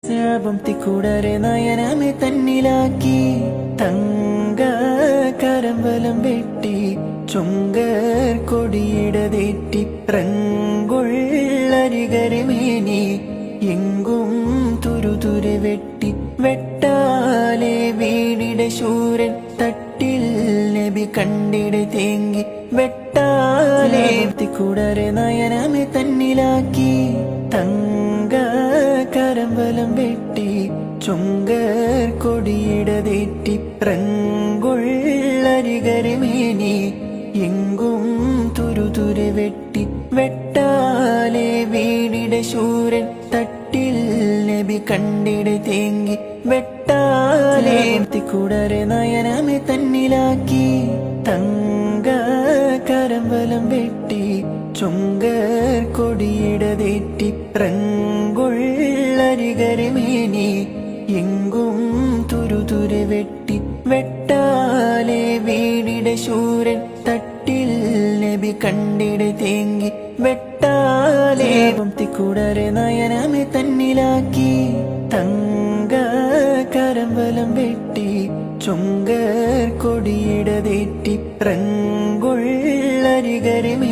ശാപം തിക്കൂടരെ നയനമെ തന്നിലാക്കി തങ്ക കരമ്പലം വെട്ടി ചുങ്കർ കൊടിയിടതേറ്റി റങ്കൊള്ളരികരമേനി എങ്കും തുരുതുരെ വെട്ടി വെട്ടാലെ വീടിടെ ശൂരൻ തട്ടിൽ നബി കണ്ടിടെ തേങ്ങി വെട്ടാലെ തിക്കൂടരെ നയനമെ തന്നിലാക്കി തങ്ക കരമ്പലം വെട്ടി ചുങ്കർ കൊടിയിടതേറ്റി റങ്കൊള്ളരികരമേനി എങ്കും തുരുതുരെ വെട്ടി വെട്ടാലെ വീടിടെ ശൂരൻ തട്ടിൽ നബി കണ്ടിടെ തേങ്ങി വെട്ടാലെ തിക്കൂടരെ നയനമെ തന്നിലാക്കി തങ്ക കരമ്പലം വെട്ടി ചുങ്കർ കൊടിയിടതേറ്റി റങ്കൊള്ളരികരമേനി എങ്കും തുരുതുരെ വെട്ടി വെട്ടാലെ വീടിടെ ശൂരൻ തട്ടിൽ നബി കണ്ടിടെ തേങ്ങി വെട്ടാലെ തിക്കൂടരെ നയനമെ തന്നിലാക്കി തങ്ക കരമ്പലം വെട്ടി ചുങ്കർ കൊടിയിടതേറ്റി റങ്കൊള്ളരികരമേനി